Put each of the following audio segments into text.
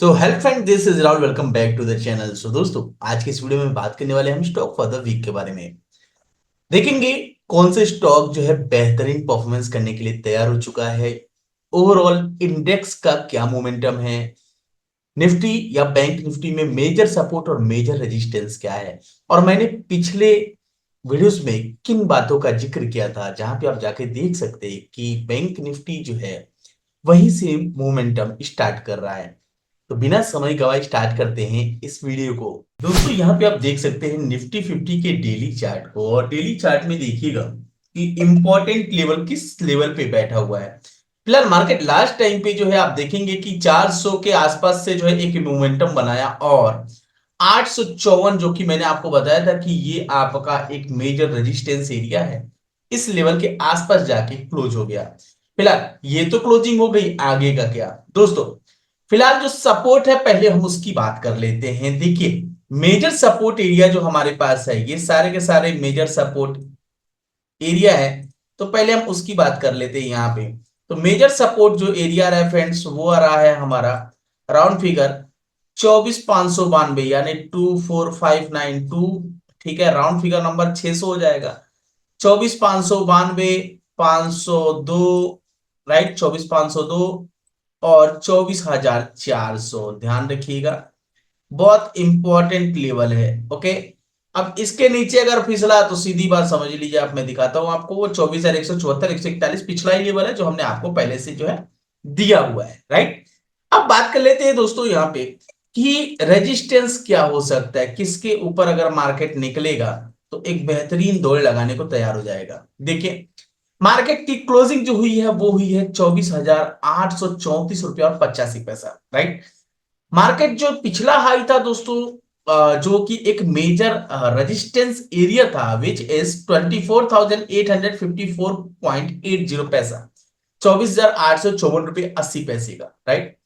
So help friend, this is Rahul. Welcome back to the channel. So दोस्तों, आज की इस वीडियो में बात करने वाले हम स्टॉक फॉर द वीक के बारे में। देखेंगे कौन से स्टॉक जो है बेहतरीन परफॉर्मेंस करने के लिए तैयार हो चुका है, ओवरऑल इंडेक्स का क्या मोमेंटम है, निफ्टी या बैंक निफ्टी में मेजर सपोर्ट और मेजर रेजिस्टेंस क्या है, और मैंने पिछले वीडियोस में किन बातों का जिक्र किया था जहां पे आप जाके देख सकते हैं कि बैंक निफ्टी जो है वहीं से मोमेंटम स्टार्ट कर रहा है। तो बिना समय गवाए स्टार्ट करते हैं इस वीडियो को। दोस्तों, यहाँ पे आप देख सकते हैं निफ्टी 50 के डेली चार्ट को, और डेली चार्ट में देखिएगा कि इंपॉर्टेंट लेवल किस लेवल पे बैठा हुआ है। फिलहाल मार्केट लास्ट टाइम पे जो है आप देखेंगे कि 400 के आसपास से जो है एक मोमेंटम बनाया, और 854 जो कि मैंने आपको बताया था कि ये आपका एक मेजर रेजिस्टेंस एरिया है, इस लेवल के आसपास जाके क्लोज हो गया। फिलहाल ये तो क्लोजिंग हो गई, आगे का क्या दोस्तों। फिलहाल जो सपोर्ट है पहले हम उसकी बात कर लेते हैं। देखिए, मेजर सपोर्ट एरिया जो हमारे पास है, ये सारे के सारे मेजर सपोर्ट एरिया है। तो पहले हम उसकी बात कर लेते हैं यहाँ पे। तो मेजर सपोर्ट जो एरिया रहा है फ्रेंड्स, वो आ रहा है हमारा राउंड फिगर 24,592, यानी 24592। ठीक है, राउंड फिगर नंबर 600 हो जाएगा। 24,592, 502, राइट, 24,502 और 24,400। ध्यान रखिएगा, बहुत इंपॉर्टेंट लेवल है। ओके, अब इसके नीचे अगर फिसला तो सीधी बात समझ लीजिए, आप मैं दिखाता हूं आपको, वो 24,174, 141 पिछला ही लेवल है जो हमने आपको पहले से जो है दिया हुआ है, राइट। अब बात कर लेते हैं दोस्तों यहाँ पे कि रेजिस्टेंस क्या हो सकता है, किसके ऊपर अगर मार्केट निकलेगा तो एक बेहतरीन दौड़ लगाने को तैयार हो जाएगा। देखिए, मार्केट की क्लोजिंग जो हुई है वो हुई है 24,834 रुपया और 85 पैसा, राइट। मार्केट जो पिछला हाई था दोस्तों, जो कि एक मेजर रेजिस्टेंस एरिया था, विच इज 24,854.80 पैसा, 24,854 रुपये 80 पैसे का, राइट।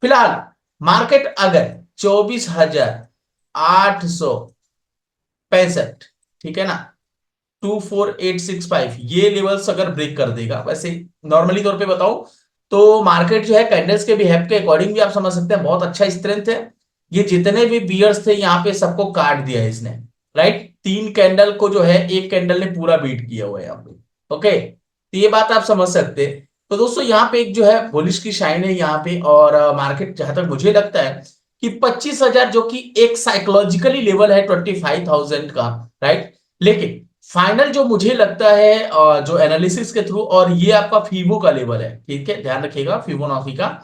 फिलहाल मार्केट अगर 24,865, ठीक है ना, 24,865 ये लेवल्स अगर ब्रेक कर देगा, वैसे नॉर्मली तौर पे बताऊं तो मार्केट जो है कैंडल्स के बिहेव के अकॉर्डिंग भी आप समझ सकते हैं बहुत अच्छा स्ट्रेंथ है। ये जितने भी बियर्स थे यहाँ पे सबको काट दिया है इसने, राइट। 3 कैंडल को जो है एक कैंडल ने पूरा बीट किया हुआ है यहाँ पे। ओके, तो ये बात आप समझ सकते हैं। तो दोस्तों, यहाँ पे एक जो है बुलिश की शाइन है यहाँ पे, और मार्केट जहां तक मुझे लगता है कि 25,000 जो कि एक साइकोलॉजिकली लेवल है 25,000 का, राइट। लेकिन फाइनल जो मुझे लगता है जो एनालिसिस के थ्रू, और ये आपका फीबो का लेवल है, ठीक है, ध्यान रखिएगा, फिबोनाची का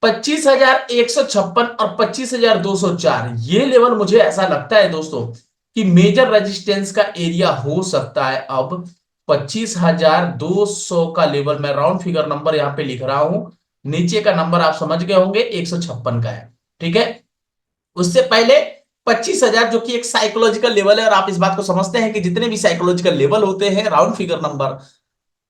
25,156 और 25,204, ये लेवल मुझे ऐसा लगता है दोस्तों कि मेजर रेजिस्टेंस का एरिया हो सकता है। अब 25,200 का लेवल, मैं राउंड फिगर नंबर यहां पे लिख रहा हूं, नीचे का नंबर आप समझ गए होंगे 156 का है, ठीक है। उससे पहले 25,000 जो कि एक साइकोलॉजिकल लेवल है, और आप इस बात को समझते हैं कि जितने भी साइकोलॉजिकल लेवल होते हैं राउंड फिगर नंबर,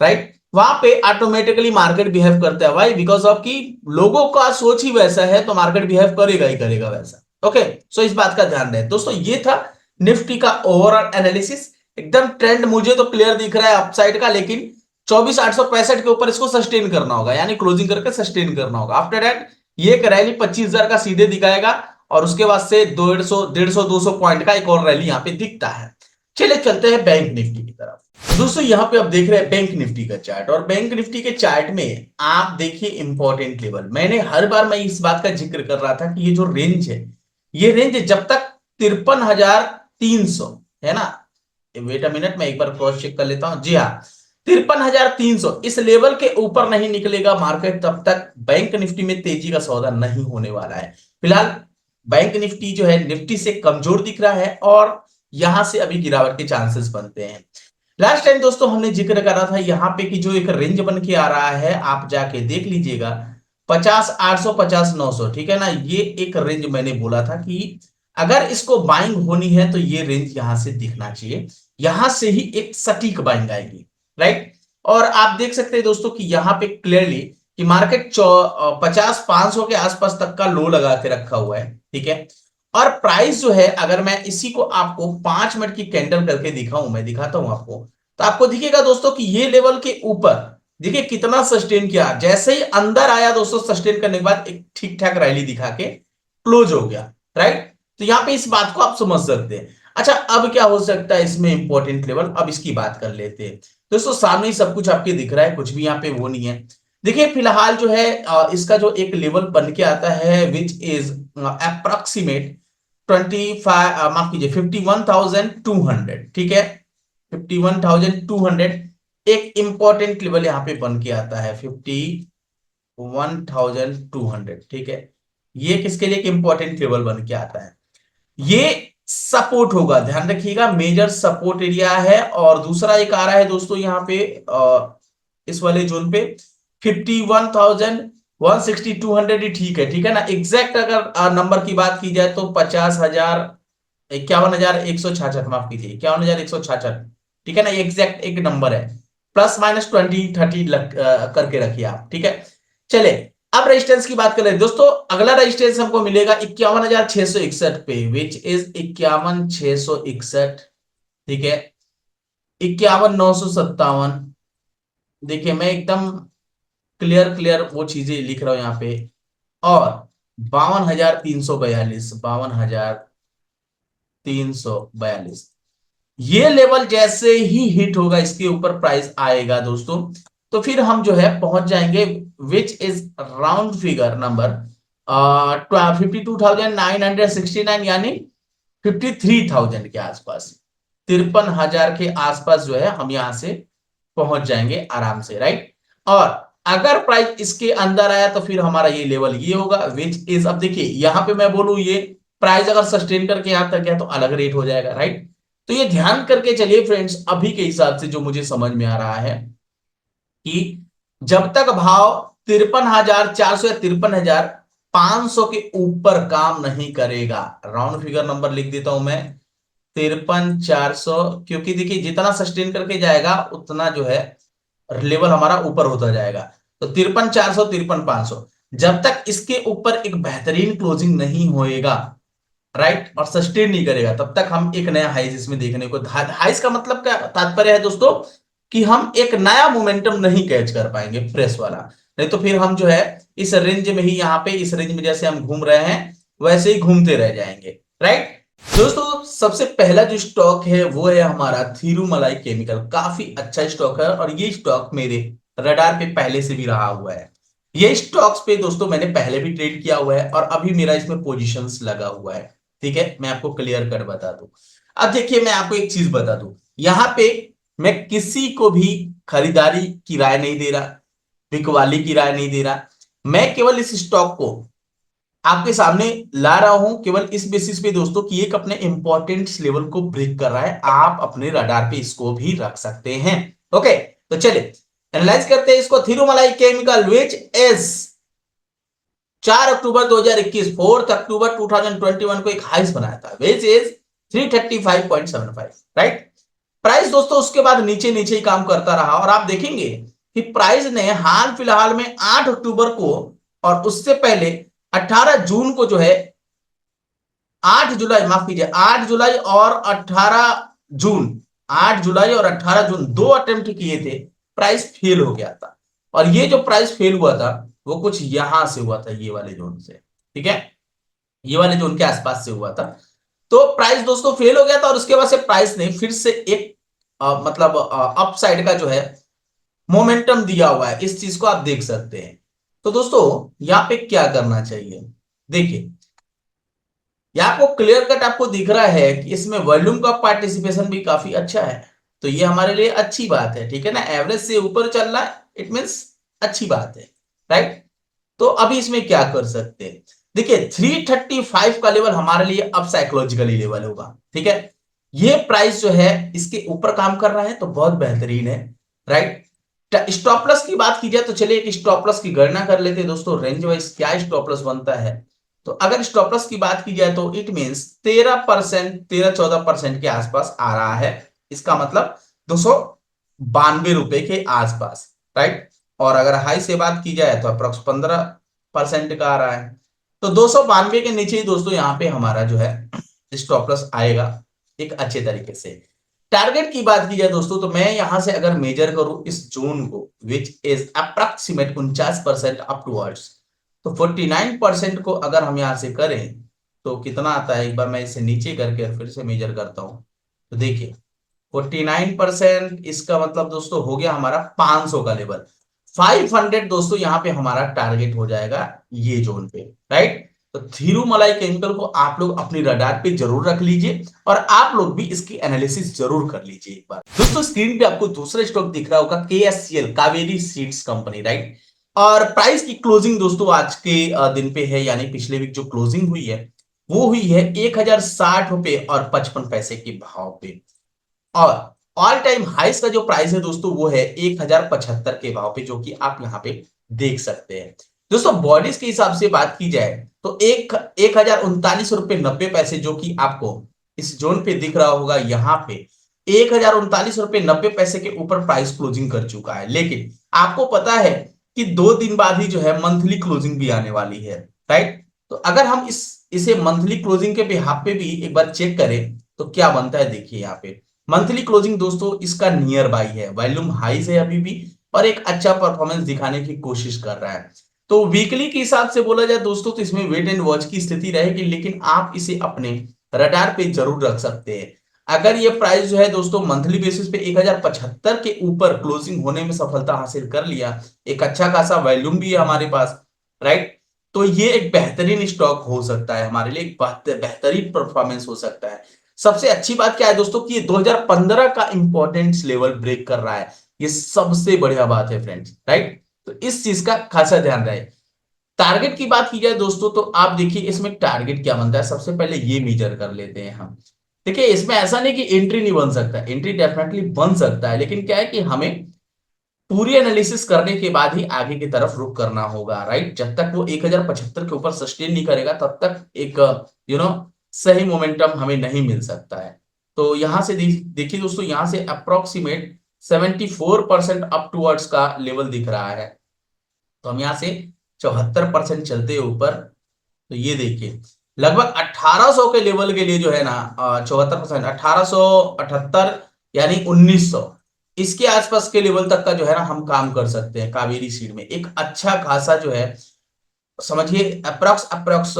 राइट, वहां पे ऑटोमेटिकली मार्केट बिहेव करता है। वाई? बिकॉज ऑफ कि लोगों का सोच ही वैसा है, तो मार्केट बिहेव करेगा ही करेगा वैसा। ओके, सो इस बात का ध्यान रहे दोस्तों। ये था निफ्टी का ओवरऑल एनालिसिस। एकदम ट्रेंड मुझे तो क्लियर दिख रहा है अपसाइड का, लेकिन 24,865 के ऊपर इसको सस्टेन करना होगा, यानी क्लोजिंग करके सस्टेन करना होगा। आफ्टर दैट ये एक रैली 25,000 का सीधे दिखाएगा, और उसके बाद से 150, 200 पॉइंट का एक और रैली यहां पे दिखता है। चलिए चलते हैं बैंक निफ्टी की तरफ। दोस्तों, यहां पे आप देख रहे हैं बैंक निफ्टी का चार्ट, और बैंक निफ्टी के चार्ट में आप देखिए इंपॉर्टेंट लेवल। मैंने हर बार मैं इस बात का जिक्र कर रहा था कि ये जो रेंज है, ये रेंज जब तक 53,300 है ना, वेट अ मिनट, मैं एक बार क्रॉस चेक कर लेता हूं। जी हाँ, 53,300 इस लेवल के ऊपर नहीं निकलेगा मार्केट, तब तक बैंक निफ्टी में तेजी का सौदा नहीं होने वाला है। फिलहाल बैंक निफ्टी जो है निफ्टी से कमजोर दिख रहा है, और यहां से अभी गिरावट के चांसेस बनते हैं। लास्ट टाइम दोस्तों हमने जिक्र करा था यहाँ पे कि जो एक रेंज बन के आ रहा है, आप जाके देख लीजिएगा, 50,800, 50,900, ठीक है ना। ये एक रेंज मैंने बोला था कि अगर इसको बाइंग होनी है तो ये रेंज यहां से दिखना चाहिए, यहां से ही एक सटीक बाइंग आएगी, राइट। और आप देख सकते हैं दोस्तों कि यहां पे क्लियरली कि मार्केट 50,500 के आसपास तक का लो लगा के रखा हुआ है, ठीक है। और प्राइस जो है, अगर मैं इसी को आपको 5 मिनट की कैंडल करके दिखाऊं, मैं दिखाता हूं आपको, तो आपको दिखेगा दोस्तों कि ये लेवल के ऊपर देखिए कितना सस्टेन किया, जैसे ही अंदर आया दोस्तों सस्टेन करने के बाद एक ठीक ठाक रैली दिखा के क्लोज हो गया, राइट। तो यहां पे इस बात को आप समझ सकते हैं। अच्छा अब क्या हो सकता है इसमें इंपॉर्टेंट लेवल, अब इसकी बात कर लेते हैं। दोस्तों सामने ही सब कुछ आपके दिख रहा है, कुछ भी यहाँ पे वो नहीं है। देखिए फिलहाल जो है इसका जो एक लेवल बन के आता है विच इज अप्रोक्सीमेट 25, माफ कीजिए 51,200, ठीक है। 51,200 एक इंपॉर्टेंट लेवल यहां पे बन के आता है 51,200, ठीक है। ये किसके लिए एक इंपॉर्टेंट लेवल बन के आता है, ये सपोर्ट होगा, ध्यान रखिएगा, मेजर सपोर्ट एरिया है। और दूसरा एक आ रहा है दोस्तों यहाँ पे इस वाले जोन पे 51,160-200 ही ठीक है, ठीक है ना। एग्जैक्ट अगर नंबर की बात की जाए तो 50,000, 51,166, माफ कीजिए 51,166, ठीक है ना। एग्जैक्ट एक नंबर है, प्लस माइनस 20-30 करके रखिए आप, ठीक है। चले अब रेजिस्टेंस की बात कर रहे हैं दोस्तों। अगला रेजिस्टेंस हमको मिलेगा 51,661 पे, विच इज 51,661, ठीक है। 51,957, देखिए मैं एकदम क्लियर क्लियर वो चीजें लिख रहा हूं यहाँ पे। और 52,342, 52,342, ये लेवल जैसे ही हिट होगा इसके ऊपर प्राइस आएगा दोस्तों, तो फिर हम जो है पहुंच जाएंगे which is round figure number 52,969, यानी 53,000 के आसपास, 53,000 के आसपास जो है हम यहां से पहुंच जाएंगे आराम से, राइट। और अगर प्राइस इसके अंदर आया तो फिर हमारा ये लेवल ये होगा विच इज, अब देखिए यहां पे मैं बोलूं ये प्राइस अगर सस्टेन करके यहां तक गया तो अलग रेट हो जाएगा, राइट। तो ये ध्यान करके चलिए फ्रेंड्स, अभी के हिसाब से जो मुझे समझ में आ रहा है कि जब तक भाव 53,400 या 53,500 के ऊपर काम नहीं करेगा, राउंड फिगर नंबर लिख देता हूं मैं 53,400, क्योंकि देखिए जितना सस्टेन करके जाएगा उतना जो है लेवल हमारा ऊपर होता जाएगा। तो 53,400, 53,500, जब तक इसके ऊपर एक बेहतरीन क्लोजिंग नहीं होएगा, राइट, और सस्टेन नहीं करेगा, तब तक हम एक नया हाइज इसमें देखने को, हाइज का मतलब क्या तात्पर्य है दोस्तों, कि हम एक नया मोमेंटम नहीं कैच कर पाएंगे फ्रेश वाला। नहीं तो फिर हम जो है इस रेंज में ही, यहाँ पे इस रेंज में जैसे हम घूम रहे हैं वैसे ही घूमते रह जाएंगे, राइट। दोस्तों सबसे पहला जो स्टॉक है वो है हमारा थिरुमलाई केमिकल, काफी अच्छा स्टॉक है और ये स्टॉक मेरे रडार पे पहले से भी रहा हुआ है। ये स्टॉक्स पे दोस्तों मैंने पहले भी ट्रेड किया हुआ है और अभी मेरा इसमें पोजीशंस लगा हुआ है, ठीक है। मैं आपको क्लियर कट बता दूं। अब देखिए मैं आपको एक चीज बता दूं, यहां पे मैं किसी को भी खरीदारी की राय नहीं दे रहा, बिकवाली की राय नहीं दे रहा। मैं केवल इस स्टॉक को आपके सामने ला रहा हूं केवल इस बेसिस पे दोस्तों कि एक अपने इंपॉर्टेंट लेवल को ब्रेक कर रहा है, आप अपने रडार पे इसको भी रख सकते हैं। ओके तो चलिए एनालाइज करते हैं इसको। थिरुमलाई केमिकल विच इज 4 अक्टूबर 2021, 4 अक्टूबर 2021 को एक हाइस बनाया था विच इज 335.75, राइट। प्राइस दोस्तों उसके बाद नीचे नीचे ही काम करता रहा और आप देखेंगे कि प्राइस ने हाल फिलहाल में 8 अक्टूबर को और उससे पहले 18 जून को जो है 8 जुलाई, माफ कीजिए 8 जुलाई और 18 जून, 8 जुलाई और 18 जून दो अटेम्प्ट किए थे, प्राइस फेल हो गया था। और ये जो प्राइस फेल हुआ था वो कुछ यहां से हुआ था, ये वाले जोन से, ठीक है, ये वाले जोन के आसपास से हुआ था। तो प्राइस दोस्तों फेल हो गया था और उसके बाद से प्राइस ने फिर से एक मतलब अपसाइड का जो है मोमेंटम दिया हुआ है, इस चीज को आप देख सकते हैं। तो दोस्तों यहां पे क्या करना चाहिए, देखिए ये आपको क्लियर कट आपको दिख रहा है कि इसमें वॉल्यूम का पार्टिसिपेशन भी काफी अच्छा है, तो ये हमारे लिए अच्छी बात है, ठीक है ना। एवरेज से ऊपर चल रहा है, इट मींस अच्छी बात है, राइट। तो अभी इसमें क्या कर सकते हैं, देखिए 335 का लेवल हमारे लिए अब साइकोलॉजिकली लेवल होगा, ठीक है। ये प्राइस जो है इसके ऊपर काम कर रहा है तो बहुत बेहतरीन है, राइट। स्टॉप लॉस की बात की जाए तो चलिए एक स्टॉप लॉस की गणना कर लेते हैं दोस्तों, रेंज वाइज क्या स्टॉप लॉस बनता है। तो अगर स्टॉप लॉस की बात की जाए तो इट मींस 13%, 13-14% के आसपास आ रहा है, इसका मतलब 292 रुपए के आसपास, राइट। और अगर हाई से बात की जाए तो अप्रोक्स 15% का आ रहा है। तो 292 के नीचे ही दोस्तों यहाँ पे हमारा जो है स्टॉप लॉस आएगा एक अच्छे तरीके से। टारगेट की बात की जाए दोस्तों, तो मैं यहां से अगर मेजर करूं इस जोन को, विच इज अप्रोक्सीमेट 49% अपवर्ड्स, तो 49% को अगर हम यहां से करें तो कितना आता है, एक बार मैं इसे नीचे करके फिर से मेजर करता हूं। तो देखिए 49% इसका मतलब दोस्तों हो गया हमारा 500 का लेवल। 500 दोस्तों यहाँ पे हमारा टारगेट हो जाएगा ये जोन पे, राइट। तो थिरुमलाई केमिकल को आप लोग अपनी रडार पे जरूर रख लीजिए और आप लोग भी इसकी एनालिसिस जरूर कर लीजिए एक बार। दोस्तों स्क्रीन पे आपको दूसरा स्टॉक दिख रहा होगा, KSCL, Kaveri seeds company, right. और प्राइस की क्लोजिंग दोस्तों आज के दिन पे है, यानी पिछले वीक जो क्लोजिंग हुई है वो हुई है 1060 रुपए और 55 पैसे के भाव पे। और ऑल टाइम हाइस का जो प्राइस है दोस्तों वो है 1075 के भाव पे, जो कि आप यहां पे देख सकते हैं। दोस्तों बॉडीज के हिसाब से बात की जाए तो 1039 रुपए 90 पैसे, जो कि आपको इस जोन पे दिख रहा होगा यहां पे 1039 रुपए 90 पैसे के ऊपर प्राइस क्लोजिंग कर चुका है। लेकिन आपको पता है कि 2 दिन बाद ही जो है मंथली क्लोजिंग भी आने वाली है, राइट। तो अगर हम इसे मंथली क्लोजिंग के बिहाफ पे भी एक बार चेक करें तो क्या बनता है, देखिए यहाँ पे मंथली क्लोजिंग दोस्तों इसका नियर बाई है, वॉल्यूम हाई है अभी भी, और एक अच्छा परफॉर्मेंस दिखाने की कोशिश कर रहा है। तो वीकली के हिसाब से बोला जाए दोस्तों तो इसमें वेट एंड वॉच की स्थिति रहेगी, लेकिन आप इसे अपने रडार पे जरूर रख सकते हैं। अगर ये प्राइस जो है दोस्तों मंथली बेसिस पे 1075 के ऊपर क्लोजिंग होने में सफलता हासिल कर लिया, एक अच्छा खासा वॉल्यूम भी है हमारे पास, राइट। तो ये एक बेहतरीन स्टॉक हो सकता है हमारे लिए, एक बेहतरीन परफॉर्मेंस हो सकता है। सबसे अच्छी बात क्या है दोस्तों कि ये 2015 का इंपॉर्टेंस लेवल ब्रेक कर रहा है, ये सबसे बढ़िया बात है फ्रेंड्स, राइट। तो इस चीज का खासा ध्यान रहे। टारगेट की बात की जाए दोस्तों तो आप देखिए इसमें टारगेट क्या बनता है, सबसे पहले ये मेजर कर लेते हैं हम। देखिए इसमें ऐसा नहीं कि एंट्री नहीं बन सकता, एंट्री डेफिनेटली बन सकता है, लेकिन क्या है कि हमें पूरी एनालिसिस करने के बाद ही आगे की तरफ रुख करना होगा, राइट। जब तक वो 1075 के ऊपर सस्टेन नहीं करेगा तब तक एक यू नो सही मोमेंटम हमें नहीं मिल सकता है। तो यहां से देखिए दोस्तों, यहां से अप्रोक्सीमेट 74% अप टूवर्ड्स का लेवल दिख रहा है। तो हम यहां से 74% चलते हैं ऊपर, तो ये देखिए लगभग 1800 के लेवल के लिए जो है ना 74%, 1878 यानी 1900, इसके आसपास के लेवल तक का जो है ना हम काम कर सकते हैं कावेरी सीड में। एक अच्छा खासा जो है समझिए अप्रोक्स अप्रोक्स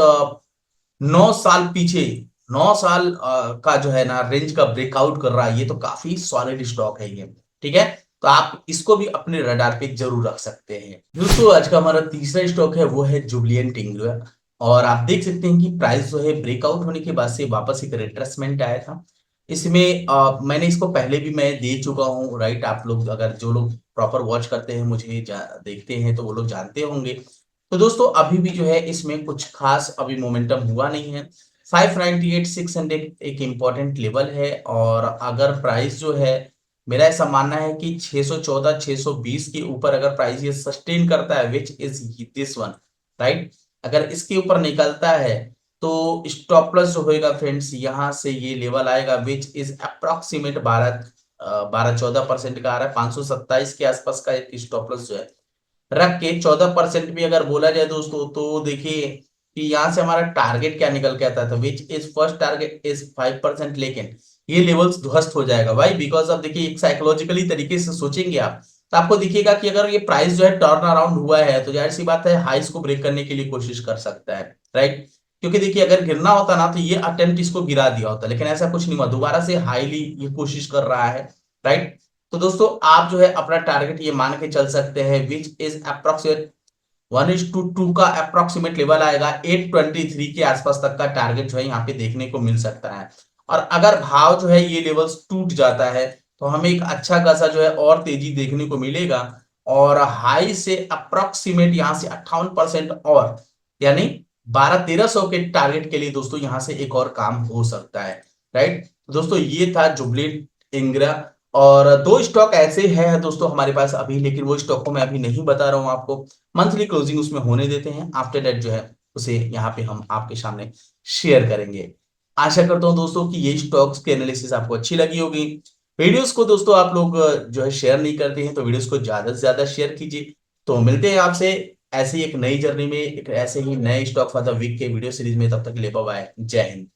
9 साल पीछे, 9 साल का जो है ना रेंज का ब्रेकआउट कर रहा है, ये तो काफी सॉलिड स्टॉक है ये, ठीक है। तो आप इसको भी अपने रडार पे जरूर रख सकते हैं। दोस्तों आज का हमारा तीसरा स्टॉक है वो है जुबलियंट इंग्रा। और आप देख सकते हैं कि प्राइस जो है ब्रेकआउट होने के बाद से वापस एक रिट्रेसमेंट आया था। इसमें मैंने इसको पहले भी मैं दे चुका हूँ, राइट। आप लोग अगर जो लोग प्रॉपर वॉच करते हैं मुझे देखते हैं तो वो लोग जानते होंगे। तो दोस्तों अभी भी जो है इसमें कुछ खास अभी मोमेंटम हुआ नहीं है। 598 600 एक इंपॉर्टेंट लेवल है, और अगर प्राइस जो है, मेरा ऐसा मानना है कि 614 620 के ऊपर अगर प्राइस ये सस्टेन करता है, which is this one, right. अगर इसके ऊपर निकलता है तो स्टॉप लॉस जो होएगा फ्रेंड्स, यहां से ये लेवल आएगा विच इज अप्रोक्सीमेट 12-14% का आ रहा है, 527 के आसपास का एक स्टॉप लॉस जो है रख के 14% भी अगर बोला जाए दोस्तों, तो देखिए कि यहां से हमारा टारगेट क्या निकल के आता था, which is first target is 5%, लेकिन ये लेवल्स ध्वस्त हो जाएगा। भाई बिकॉज अब देखिए एक साइकोलॉजिकली तरीके से सोचेंगे आप तो आपको दिखेगा कि अगर ये प्राइस जो है टर्न अराउंड हुआ है तो जाहिर सी बात है हाइस को ब्रेक करने के लिए कोशिश कर सकता है, राइट। क्योंकि देखिए अगर गिरना होता ना तो ये अटेम्प्ट इसको गिरा दिया होता, लेकिन ऐसा कुछ नहीं हुआ, दोबारा से हाईली ये कोशिश कर रहा है, राइट। तो दोस्तों आप जो है अपना टारगेट ये मान के चल सकते हैं विच इज अप्रोक्सीमेट 1:2 का अप्रोक्सीमेट लेवल आएगा, 823 के आसपास तक का टारगेट जो है यहाँ पे देखने को मिल सकता है। और अगर भाव जो है ये लेवल्स टूट जाता है तो हमें एक अच्छा खासा जो है और तेजी देखने को मिलेगा, और हाई से अप्रोक्सीमेट यहाँ से 58% और यानी 1200-1300 के टारगेट के लिए दोस्तों यहाँ से एक और काम हो सकता है, राइट। दोस्तों ये था जुबलेंट इंग्रा। और दो स्टॉक ऐसे हैं दोस्तों हमारे पास अभी, लेकिन वो स्टॉक को मैं अभी नहीं बता रहा हूं आपको, मंथली क्लोजिंग उसमें होने देते हैं, आफ्टर दैट जो है उसे यहाँ पे हम आपके सामने शेयर करेंगे। आशा करता हूं दोस्तों कि ये स्टॉक्स की एनालिसिस आपको अच्छी लगी होगी। वीडियोस को दोस्तों आप लोग जो है शेयर नहीं करते हैं तो वीडियोस को ज्यादा से ज्यादा शेयर कीजिए। तो मिलते हैं आपसे ऐसे ही एक नई जर्नी में, एक ऐसे ही नए स्टॉक फॉर द वीक के वीडियो सीरीज में, तब तक ले बाय, जय हिंद।